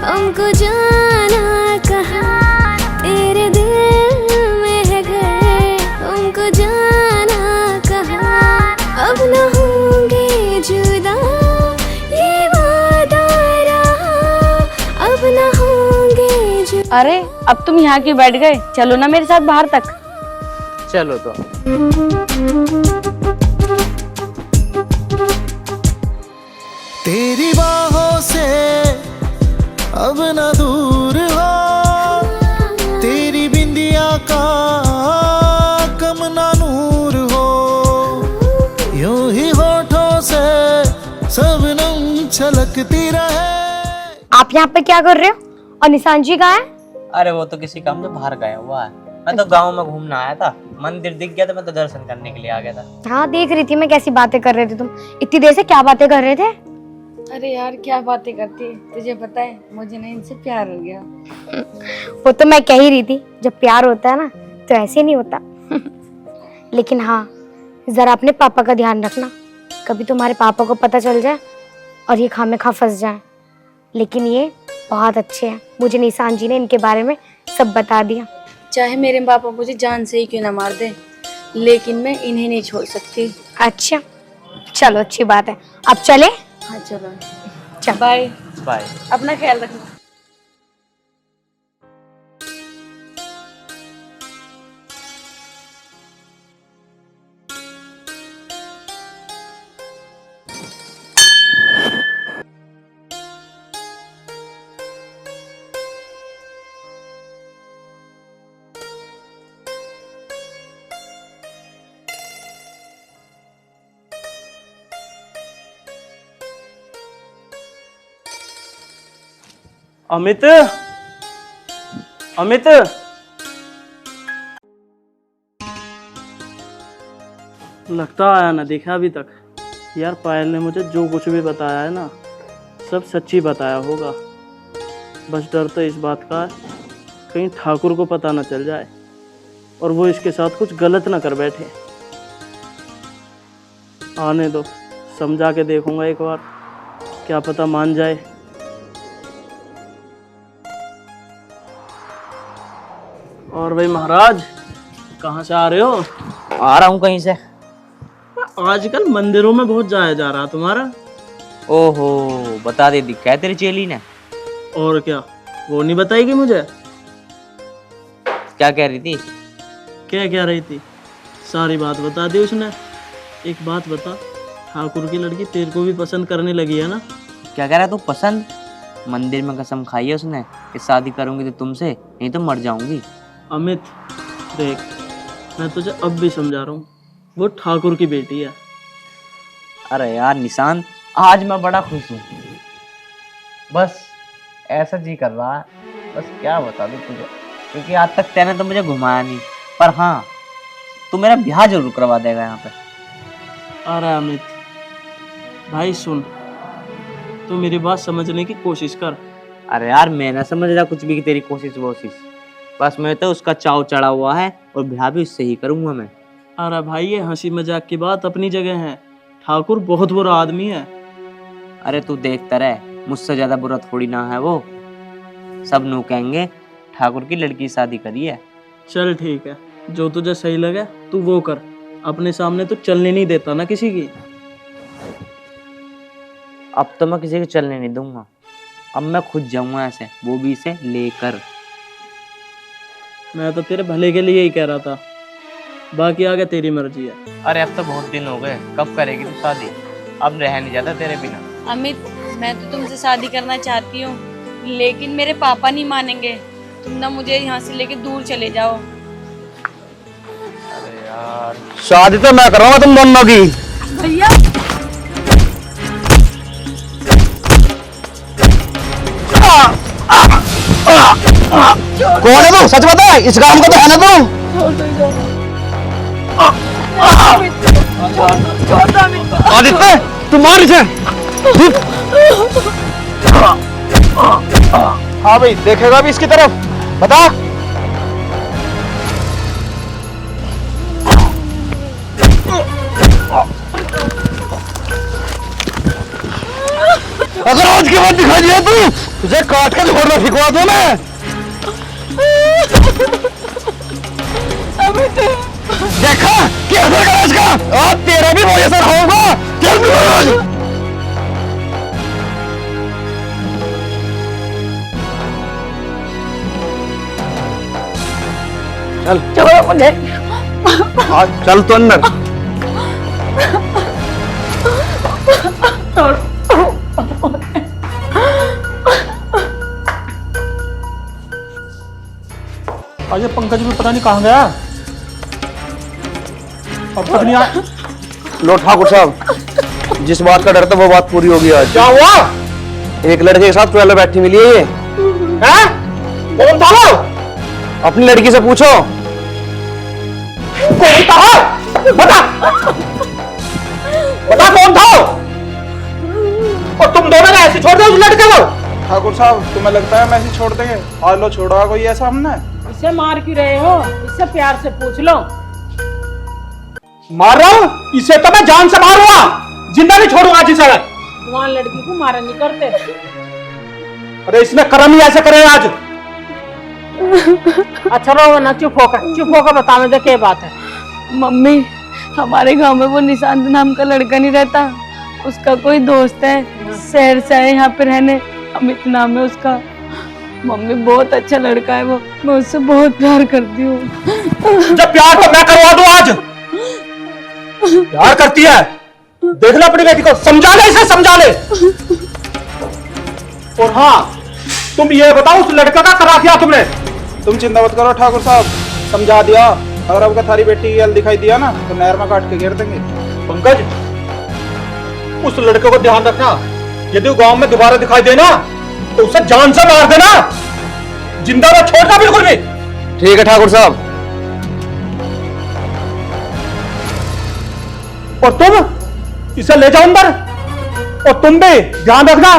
हमको जाना कहाँ। तेरे दिल में है घर, हमको जाना कहाँ। अब न होंगे जुदा, ये वादा रहा। अब न होंगे जुदा। अरे अब तुम यहाँ क्यों बैठ गए? चलो ना मेरे साथ बाहर तक। चलो तो। तेरी बाहों से अब न दूर हो, तेरी बिंदिया का कम ना नूर हो, यूं ही होठों से सबनम छलकती रहे। आप यहाँ पे क्या कर रहे हो? और निशांत जी कहाँ है? अरे वो तो किसी काम से बाहर गया हुआ है, मैं तो गांव में घूमने आया था, मंदिर दिख गया तो मैं तो दर्शन करने के लिए आ गया था। हाँ देख रही थी मैं कैसी बातें कर रहे थे तुम। इतनी देर से क्या बातें कर रहे थे? अरे यार क्या बातें करती है, तुझे पता है मुझे ना इनसे प्यार हो गया। वो तो मैं कह ही रही थी, जब प्यार होता है ना तो ऐसे नहीं होता। लेकिन हाँ, जरा अपने पापा का ध्यान रखना, कभी तुम्हारे पापा को पता चल जाए और ये खामे खा फंस जाए। लेकिन ये बहुत अच्छे हैं, मुझे निशांत जी ने इनके बारे में सब बता दिया। चाहे मेरे पापा मुझे जान से ही क्यों ना मार दे, लेकिन मैं इन्हें नहीं छोड़ सकती। अच्छा चलो अच्छी बात है, अब चले? हाँ चलो, चलो बाय बाय। अपना ख्याल रखना। अमित, अमित, लगता आया ना देखा अभी तक। यार पायल ने मुझे जो कुछ भी बताया है ना सब सच्ची बताया होगा। बस डर तो इस बात का है कहीं ठाकुर को पता न चल जाए और वो इसके साथ कुछ गलत ना कर बैठे। आने दो, समझा के देखूंगा एक बार, क्या पता मान जाए। और भाई महाराज, कहाँ से आ रहे हो? आ रहा हूँ कहीं से। आजकल मंदिरों में बहुत जाया जा रहा तुम्हारा। ओहो, बता दे दी क्या तेरी चेली ने? और क्या, वो नहीं बताएगी मुझे? क्या कह रही थी? क्या कह रही थी? सारी बात बता दी उसने। एक बात बता, ठाकुर की लड़की तेरे को भी पसंद करने लगी है ना? क्या कह रहा है तू? पसंद? मंदिर में कसम खाई है उसने कि शादी करूंगी तो तुमसे, नहीं तो मर जाऊंगी। अमित देख, मैं तुझे अब भी समझा रहा हूँ, वो ठाकुर की बेटी है। अरे यार निशांत, आज मैं बड़ा खुश हूँ। बस ऐसा जी कर रहा है, बस क्या बता दूँ तुझे, क्योंकि आज तक तैने तो मुझे घुमाया नहीं, पर हाँ तू मेरा ब्याह जरूर करवा देगा यहाँ पे। अरे अमित भाई सुन, तू मेरी बात समझने की कोशिश कर। अरे यार मैं ना समझ रहा कुछ भी कि तेरी कोशिश वोशिश, बस मैं तो उसका चाव चढ़ा हुआ है और ब्याह भी उससे ही करूंगा मैं। अरे भाई ये हंसी मजाक की बात अपनी जगह है, ठाकुर बहुत बुरा आदमी है। अरे तू देखता रह, मुझसे ज्यादा बुरा थोड़ी ना है वो। सब नू कहेंगे ठाकुर की लड़की शादी करी है। चल ठीक है, जो तुझे सही लगे तू वो कर, अपने सामने तो चलने नहीं देता ना किसी की। अब तो मैं किसी को चलने नहीं दूंगा, अब मैं खुद जाऊंगा ऐसे, वो भी इसे लेकर। मैं तो तेरे भले के लिए ही कह रहा था, बाकी आगे तेरी मर्जी है। अरे अब तो बहुत दिन हो गए, कब करेगी तू शादी? अब रह नहीं जाता तेरे बिना। अमित, मैं तो तुमसे शादी करना चाहती हूँ, लेकिन मेरे पापा नहीं मानेंगे। तुम ना मुझे यहाँ से लेके दूर चले जाओ। अरे यार, शादी तो मैं करूंगा तुम दोनों की। भैया कौन है तू? सच बता, इस काम का तो है ना तू? आदित्य तू मार इसे। हाँ भाई, देखेगा भी इसकी तरफ, बता। अगर आज के बाद दिखा दिया तू, तुझे काट कर छोड़ना फिकवा दूं मैं। देखा क्या असर का इसका? आज तेरा भी वही असर होगा। चल चलो मुझे, चल तो अंदर। अजय पंकज भी पता नहीं कहाँ गया, अब तक नहीं आया। लो ठाकुर साहब, जिस बात का डर था वो बात पूरी होगी आज। क्या हुआ? एक लड़के के साथ ट्वेल्व बैठी मिली है ये। हैं? कौन था वो? अपनी लड़की से पूछो। कौन था? बता, बता कौन था? और तुम दोनों ने ऐसे छोड़ दो उस लड़के को? ठाकुर साहब, तुम्हें लगता है हम ऐसे छोड़ देंगे? आज लो छोड़ा कोई ऐसा हमने? इससे मार क्यों रहे हो? इससे प्यार से पूछ लो। मार रहा हूँ इसे तो मैं जान से मारूंगा, जिंदा नहीं छोड़ूंगा आज इसे। वहाँ लड़की को मारा नहीं करते। अरे इसने कर्म ही ऐसे करे आज। अच्छा रहो ना, चुप होकर बता मुझे क्या बात है। मम्मी, हमारे गांव में वो निशांत नाम का लड़का नहीं रहता, उसका कोई दोस्त है, शहर से आए यहाँ पे रहने, अमित नाम है उसका। मम्मी बहुत अच्छा लड़का है वो, मैं उससे बहुत प्यार करती हूँ। जब प्यार तो मैं करवा दूं आज। प्यार करती है, देख लो अपनी बेटी को, समझा ले इसे, समझा ले। और हाँ, तुम ये बताओ उस लड़का का करा क्या तुमने? तुम चिंता मत करो ठाकुर साहब, समझा दिया। अगर अब थारी बेटी की गल दिखाई दिया ना तो नहर में काट के घेर देंगे। पंकज, उस लड़के को ध्यान रखना, यदि वो गांव में दोबारा दिखाई देना तो उसे जान से मार देना, जिंदा न छोड़ना बिल्कुल भी। ठीक है ठाकुर साहब। और तुम इसे ले जाओ अंदर, और तुम भी ध्यान रखना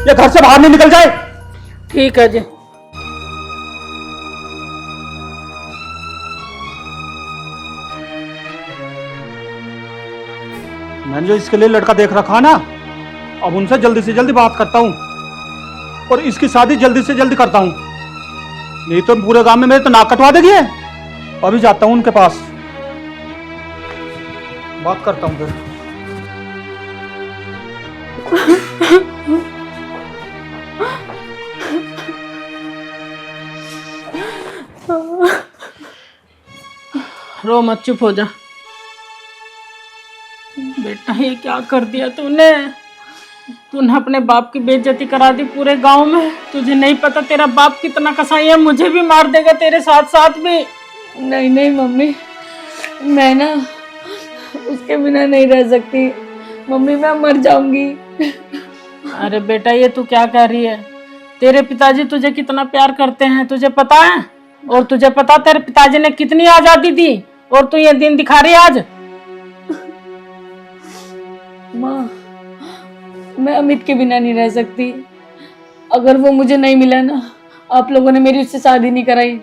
ये घर से बाहर नहीं निकल जाए। ठीक है जी। मैंने जो इसके लिए लड़का देख रखा ना, अब उनसे जल्दी से जल्दी बात करता हूँ और इसकी शादी जल्दी से जल्दी करता हूँ, नहीं तो पूरे गांव में मेरे तो नाक कटवा देगी। अभी जाता हूँ उनके पास, बात करता हूँ फिर। रो मत, चुप हो जा। बेटा ये क्या कर दिया तूने? तूने अपने बाप की बेइज्जती करा दी पूरे गांव में। तुझे नहीं पता तेरा बाप कितना कसाई है, मुझे भी मार देगा तेरे साथ साथ भी। नहीं नहीं मम्मी, मैं ना उसके बिना नहीं रह सकती। मम्मी मैं मर जाऊंगी। अरे बेटा ये तू क्या कह रही है? तेरे पिताजी तुझे कितना प्यार करते हैं, तुझे पता है? और तुझे पता तेरे पिताजी ने कितनी आजादी दी, और तू ये दिन दिखा रही है आज? माँ मैं अमित के बिना नहीं रह सकती। अगर वो मुझे नहीं मिला ना, आप लोगों ने मेरी उससे शादी नहीं कराई,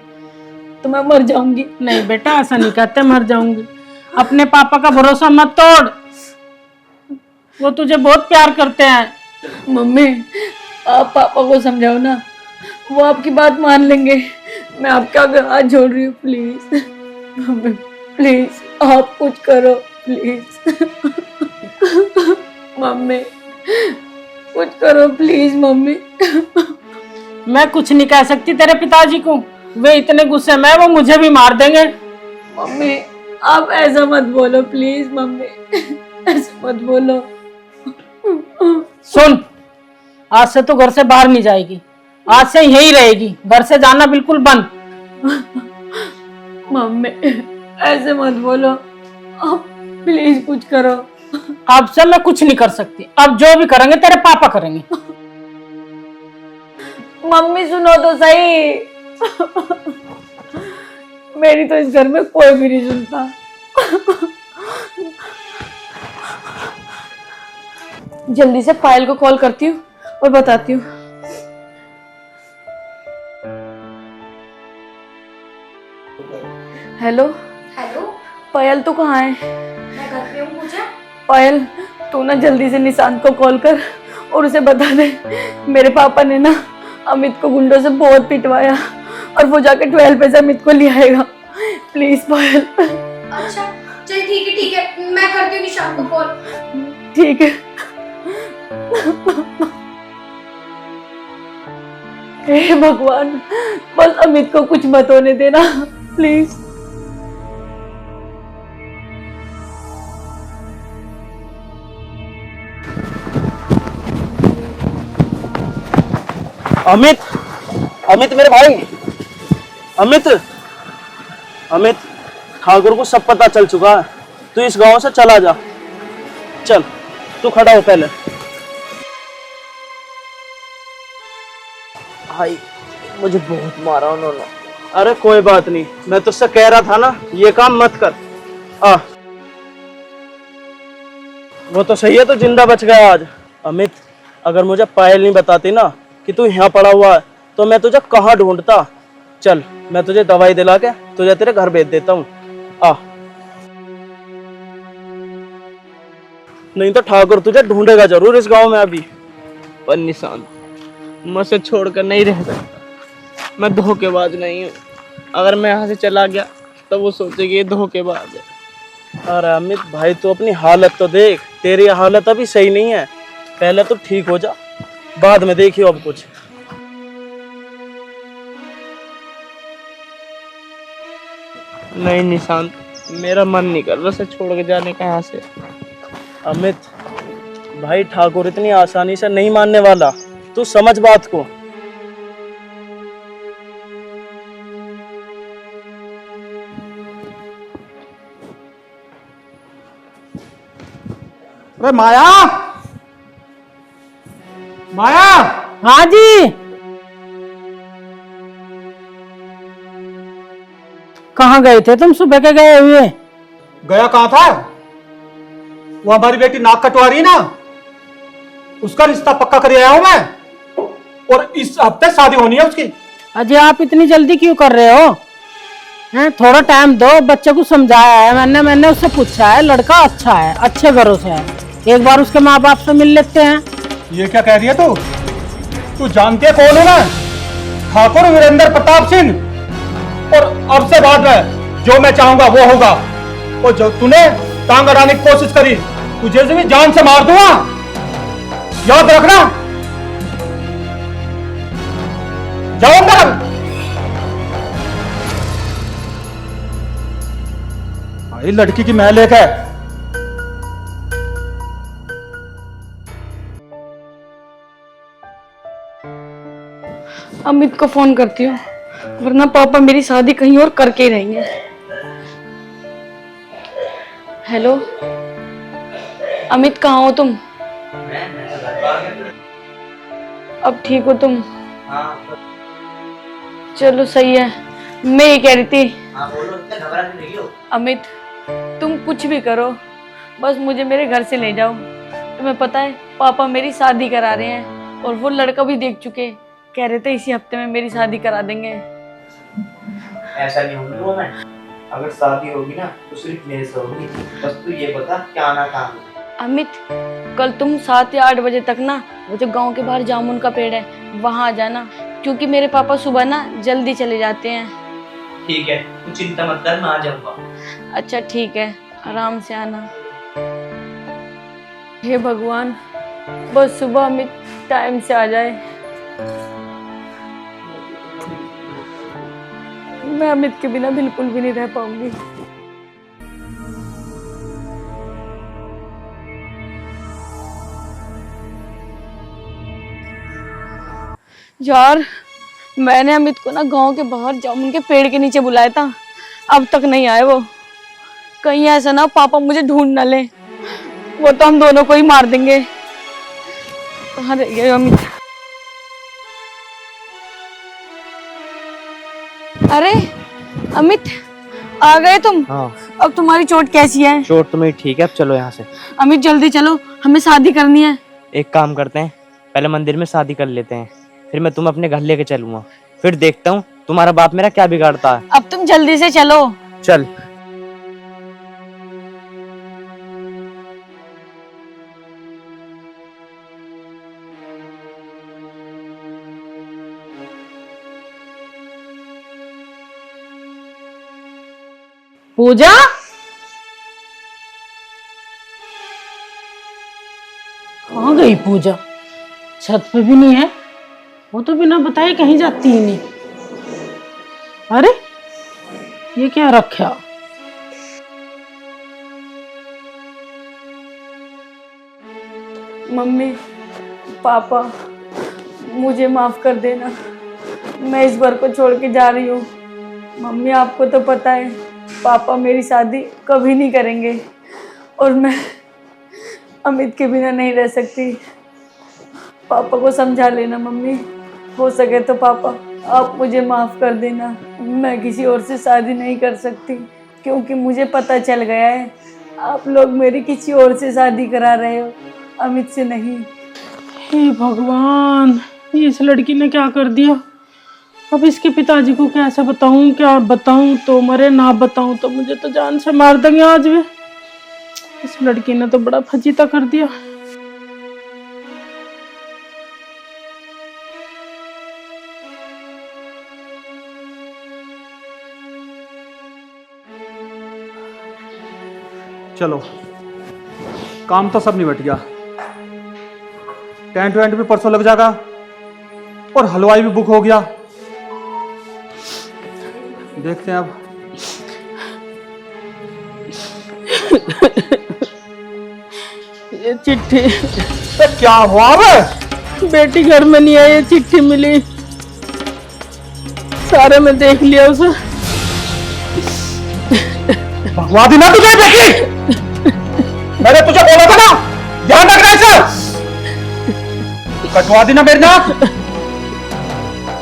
तो मैं मर जाऊंगी। नहीं बेटा ऐसा नहीं कहते मर जाऊंगी। अपने पापा का भरोसा मत तोड़, वो तुझे बहुत प्यार करते हैं। मम्मी आप पापा को समझाओ ना, वो आपकी बात मान लेंगे। मैं आपके आगे हाथ जोड़ रही हूँ, प्लीज मम्मी प्लीज आप कुछ करो प्लीज। मम्मी कुछ करो प्लीज मम्मी। मैं कुछ नहीं कह सकती तेरे पिताजी को, वे इतने गुस्से में वो मुझे भी मार देंगे। मम्मी आप ऐसा मत बोलो प्लीज मम्मी, ऐसा मत बोलो। सुन, आज से तो घर से बाहर नहीं जाएगी, आज से यही रहेगी, घर से जाना बिल्कुल बंद। मम्मी ऐसे मत बोलो, आप प्लीज कुछ करो। अब से मैं कुछ नहीं कर सकती, अब जो भी करेंगे तेरे पापा करेंगे। मम्मी सुनो तो सही, मेरी तो इस घर में कोई भी नहीं सुनता। जल्दी से पायल को कॉल करती हूँ और बताती हूँ। हेलो हेलो, पायल तो कहाँ है? मैं घर पे हूँ। मुझे पायल तू ना जल्दी से निशांत को कॉल कर और उसे बता दे मेरे पापा ने ना अमित को गुंडों से बहुत पिटवाया और वो जाके 12 पैसे अमित को ले आएगा। प्लीज पायल। अच्छा चल ठीक है, मैं करती हूँ निशांत को कॉल। ठीक है। हे भगवान, बस अमित को कुछ मत होने देना प्लीज। अमित, अमित मेरे भाई, अमित, अमित ठाकुर को सब पता चल चुका है, तू इस गांव से चला जा। चल तू खड़ा हो पहले। भाई मुझे बहुत मारा उन्होंने। अरे कोई बात नहीं, मैं तुझसे कह रहा था ना ये काम मत कर। वो तो सही है, तो जिंदा बच गया आज। अमित अगर मुझे पायल नहीं बताती ना कि तू यहाँ पड़ा हुआ है तो मैं तुझे कहाँ ढूंढता। चल मैं तुझे दवाई दिला के तुझे तेरे घर भेज देता हूँ। नहीं तो ठाकुर तुझे ढूंढेगा जरूर इस गांव में अभी। पर निशांत मुझसे छोड़कर नहीं रह सकता, मैं धोखेबाज नहीं हूँ। अगर मैं यहाँ से चला गया तो वो सोचेगी ये धोखेबाज है। अरे अमित भाई तू अपनी हालत तो देख, तेरी हालत अभी सही नहीं है। पहले तो ठीक हो जा, बाद में देखियो अब कुछ। नहीं निशांत, मेरा मन नहीं कर रहा उसे छोड़ के जाने का यहाँ से। अमित भाई ठाकुर इतनी आसानी से नहीं मानने वाला, तू समझ बात को। अरे माया, माया। हाँ जी, कहाँ गए थे तुम? सुबह के गए हुए? गया कहाँ था? वो हमारी बेटी नाक कटवा रही है ना, उसका रिश्ता पक्का कर आया हूं मैं। और इस हफ्ते शादी होनी है उसकी। अजय आप इतनी जल्दी क्यों कर रहे हो? हैं, थोड़ा टाइम दो, बच्चे को समझाया है मैंने उससे पूछा है, लड़का अच्छा है, अच्छे घरों से है, एक बार उसके माँ बाप से मिल लेते हैं। ये क्या कह रही है तू? तू जानती है कौन है मैं? ठाकुर वीरेंद्र प्रताप सिंह। और अब से बाद में जो मैं चाहूंगा वो होगा। और जो तूने टांग अड़ाने की कोशिश करी, तुझे से भी जान से मार दूंगा, याद रखना। जाओ अंदर। भाई लड़की की महल एक है। अमित को फोन करती हूँ, वरना पापा मेरी शादी कहीं और करके ही रहेंगे। हेलो अमित, कहाँ हो तुम? अब ठीक हो तुम? चलो सही है। मैं ये कह रही थी, अमित तुम कुछ भी करो, बस मुझे मेरे घर से ले जाओ। तुम्हें पता है पापा मेरी शादी करा रहे हैं और वो लड़का भी देख चुके, कह रहे थे इसी हफ्ते में मेरी शादी करा देंगे। ऐसा नहीं होगा मैं, अगर शादी होगी ना तो सिर्फ मेरे से होगी। बस तू ये बता क्या आना काम है। अमित कल तुम 7 या 8 बजे तक ना वो जो गांव के बाहर जामुन का पेड़ है वहां आ जाना, क्योंकि मेरे पापा सुबह ना जल्दी चले जाते हैं। ठीक है, तू चिंता मत कर, मैं आ जाऊंगा। अच्छा ठीक है, आराम से आना। हे भगवान, बस सुबह अमित टाइम से आ जाए। मैं अमित के बिना बिल्कुल भी नहीं रह पाऊंगी। यार मैंने अमित को ना गांव के बाहर जामुन के पेड़ के नीचे बुलाया था, अब तक नहीं आए वो। कहीं ऐसा ना पापा मुझे ढूंढ ना ले, वो तो हम दोनों को ही मार देंगे। कहाँ रह गए अमित? अरे अमित आ गए तुम? हाँ। अब तुम्हारी चोट कैसी है? चोट तो मेरी ठीक है, अब चलो यहाँ से। अमित जल्दी चलो, हमें शादी करनी है। एक काम करते हैं, पहले मंदिर में शादी कर लेते हैं, फिर मैं तुम्हें अपने घर लेके चलूंगा, फिर देखता हूँ तुम्हारा बाप मेरा क्या बिगाड़ता है। अब तुम जल्दी से चलो। चल। पूजा, कहाँ गई पूजा? छत पे भी नहीं है, वो तो बिना बताए कहीं जाती ही नहीं। अरे ये क्या रखा? मम्मी पापा मुझे माफ कर देना, मैं इस बार को छोड़ के जा रही हूँ। मम्मी आपको तो पता है पापा मेरी शादी कभी नहीं करेंगे और मैं अमित के बिना नहीं रह सकती। पापा को समझा लेना मम्मी, हो सके तो पापा आप मुझे माफ़ कर देना। मैं किसी और से शादी नहीं कर सकती, क्योंकि मुझे पता चल गया है आप लोग मेरी किसी और से शादी करा रहे हो, अमित से नहीं। हे भगवान, ये इस लड़की ने क्या कर दिया? अब इसके पिताजी को कैसे बताऊं? क्या बताऊं तो मरे, ना बताऊं तो मुझे तो जान से मार देंगे आज भी। इस लड़की ने तो बड़ा फजीता कर दिया। चलो काम तो सब निबट गया, टेंट वेंट भी परसों लग जाएगा और हलवाई भी बुक हो गया। देखते हैं अब। ये चिट्ठी तो क्या हुआ बे? बेटी घर में नहीं है, ये चिट्ठी मिली, सारे में देख लिया उसे। भगवा दी ना तुझे बेटी, मैंने तुझे बोला था ना, ध्यान रखना इसे। कटवा दी ना मेरे नाक,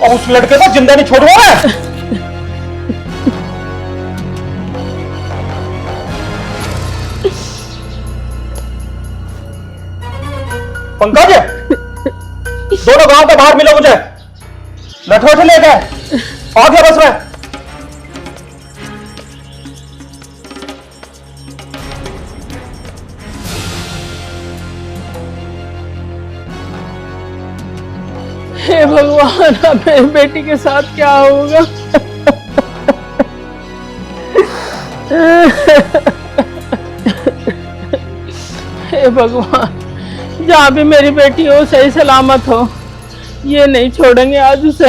और उस लड़के को जिंदा नहीं छोड़ूंगा मैं। पंकज दोनों गांव के बाहर मिलो मुझे, लठोटे लेके आ गया बस में। हे भगवान, अब मेरी बेटी के साथ क्या होगा? हे भगवान, जहाँ भी मेरी बेटी हो सही सलामत हो, ये नहीं छोड़ेंगे आज उसे।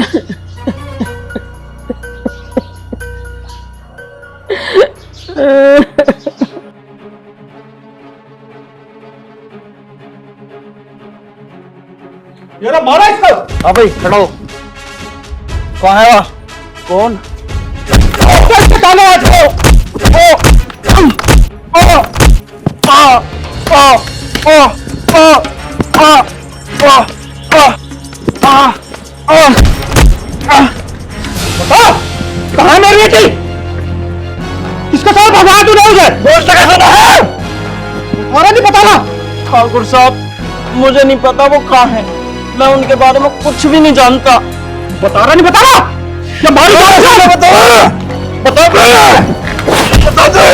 ये ना मारा इसको। हाँ भाई खड़ा हो। कौन है वहाँ? कौन? डालो आज को। कहाँ मेरी बेटी? किसके साथ भगवान तू नहीं है? दोस्त का खाना है? तुम्हारा नहीं पता ना? ठाकुर साहब, मुझे नहीं पता वो कहाँ है। मैं उनके बारे में कुछ भी नहीं जानता। बता रहा नहीं बता रहा? ये मारी बात है? बता बता बता दे।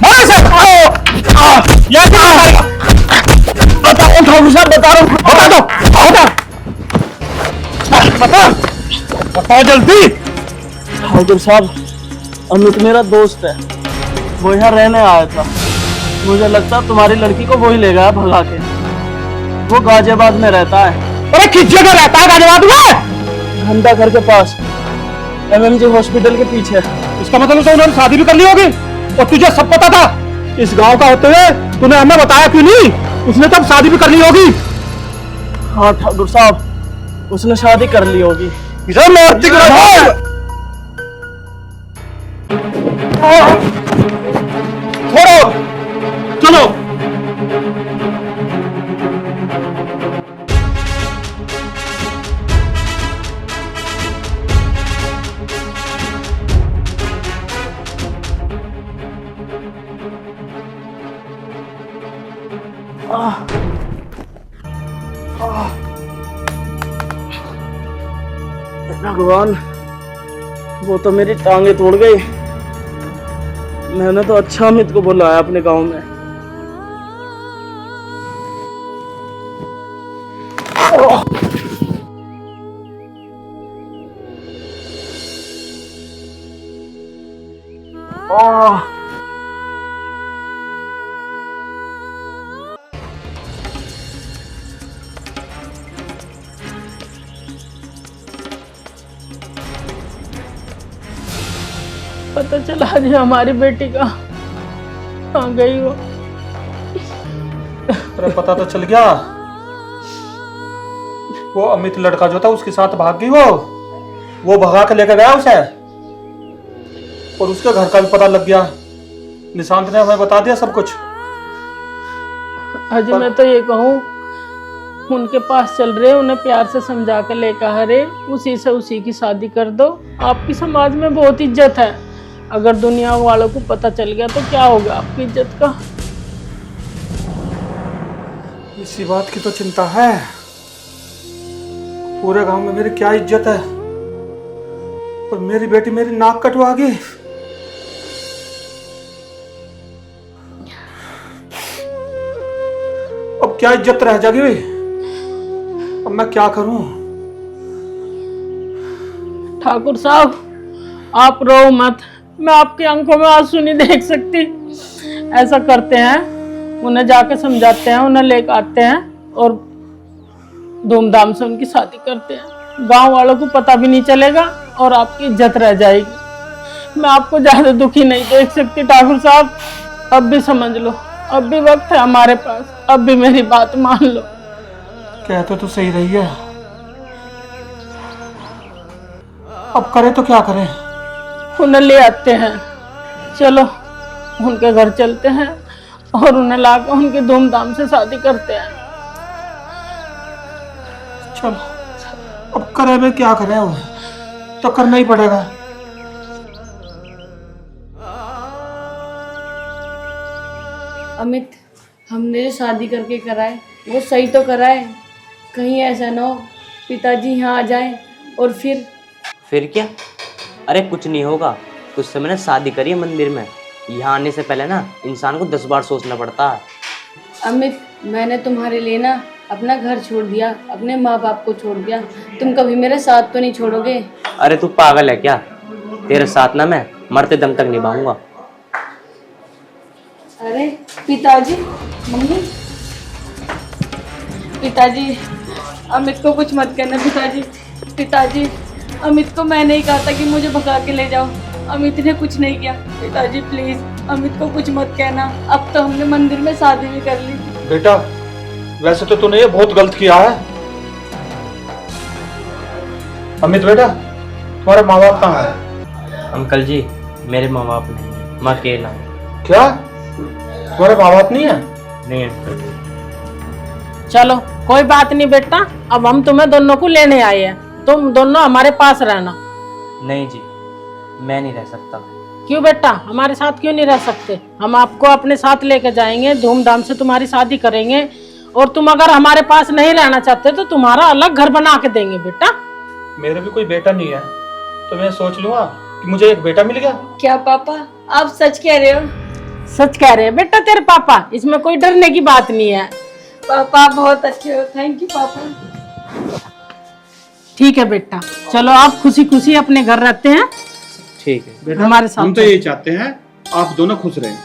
मार इसे। ये क्या मारेगा? बताओ ठाकुर साहब, बता रहा हूँ। बता दो। बता बताओ जल्दी। ठाकुर साहब, अमित मेरा दोस्त है, वो यहाँ रहने आया था। मुझे लगता तुम्हारी लड़की को वही ले गया भगा के। वो गाजियाबाद में रहता है। अरे किस जगह रहता है गाजियाबाद में? घंटा घर के पास, MMG हॉस्पिटल के पीछे। इसका मतलब तो उन्होंने शादी भी कर ली होगी और तुझे सब पता था। इस गांव का होते हुए तूने हमें बताया क्यों नहीं? उसने तब शादी भी कर ली होगी। हाँ ठाकुर साहब, उसने शादी कर ली होगी। छोड़ो, चलो। भगवान, वो तो मेरी टांगे तोड़ गई। मैंने तो अच्छा अमित को बुलाया अपने गांव में। पता चला जी हमारी बेटी का कहाँ गई वो। अरे पता तो चल गया, वो अमित लड़का जो था उसके साथ भाग गई। वो भगा के लेकर गया उसे, और उसके घर का भी पता लग गया। निशांत ने हमें बता दिया सब कुछ। अजी मैं तो ये कहूँ, उनके पास चल रहे, उन्हें प्यार से समझा के लेकर हरे, उसी से उसी की शादी कर दो। आपकी समाज में बहुत इज्जत है, अगर दुनिया वालों को पता चल गया तो क्या होगा आपकी इज्जत का? इसी बात की तो चिंता है। पूरे गांव में मेरी क्या इज्जत है, और मेरी बेटी मेरी नाक कटवा गई। अब क्या इज्जत रह जाएगी भाई? अब मैं क्या करूं? ठाकुर साहब, आप रो मत, मैं आपकी आंखों में आंसू नहीं देख सकती। ऐसा करते हैं, उन्हें जाके समझाते हैं, उन्हें लेकर आते हैं और धूमधाम से उनकी शादी करते हैं। गांव वालों को पता भी नहीं चलेगा और आपकी इज्जत रह जाएगी। मैं आपको ज्यादा दुखी नहीं देख सकती ठाकुर साहब, अब भी समझ लो, अब भी वक्त है हमारे पास, अब भी मेरी बात मान लो। कहते तो सही रही है, अब करें तो क्या करें? उन्हें ले आते हैं, चलो उनके घर चलते हैं और उन्हें लाकर उनकी धूमधाम से शादी करते हैं। चलो, अब करें में क्या करें? अब तो करना ही पड़ेगा। अमित, हमने जो शादी करके कराए वो सही तो कराए। कहीं ऐसा ना हो पिताजी यहाँ आ जाएं और फिर क्या? अरे कुछ नहीं होगा, तुझसे मैंने शादी करी है मंदिर में। यहाँ आने से पहले ना इंसान को 10 बार सोचना पड़ता है। अमित, मैंने तुम्हारे लिए ना अपना घर छोड़ दिया, अपने माँ बाप को छोड़ दिया, तुम कभी मेरा साथ तो नहीं छोड़ोगे? अरे तू पागल है क्या? तेरे साथ ना मैं मरते दम तक निभाऊंगा। अरे पिताजी, मम्मी। पिताजी, अमित को कुछ मत कहना। पिताजी, पिताजी, अमित को मैंने ही कहा था कि मुझे भगा के ले जाओ, अमित ने कुछ नहीं किया। पिताजी प्लीज अमित को कुछ मत कहना। अब तो हमने मंदिर में शादी भी कर ली। बेटा, वैसे तो तूने ये बहुत गलत किया है। अमित बेटा, तुम्हारे माँ बाप कहाँ है? अंकल जी, मेरे माँ बाप नहीं है, मैं अकेला हूँ। क्या तुम्हारे माँ बाप नहीं है? नहीं अंकल जी। चलो कोई बात नहीं बेटा, अब हम तुम्हें दोनों को लेने आए हैं, तुम दोनों हमारे पास रहना। नहीं जी, मैं नहीं रह सकता। क्यों बेटा, हमारे साथ क्यों नहीं रह सकते? हम आपको अपने साथ लेके जाएंगे, धूमधाम से तुम्हारी शादी करेंगे, और तुम अगर हमारे पास नहीं रहना चाहते तो तुम्हारा अलग घर बना के देंगे बेटा। मेरे भी कोई बेटा नहीं है, तो मैं सोच लूंगा कि मुझे एक बेटा मिल गया। क्या पापा आप सच कह रहे हो? सच कह रहे हैं बेटा तेरे पापा, इसमें कोई डरने की बात नहीं है। पापा बहुत अच्छे हो, थैंक यू पापा। ठीक है बेटा, चलो आप खुशी खुशी अपने घर रहते हैं ठीक है बेटा, हमारे साथ। हम तो यही चाहते हैं आप दोनों खुश रहें।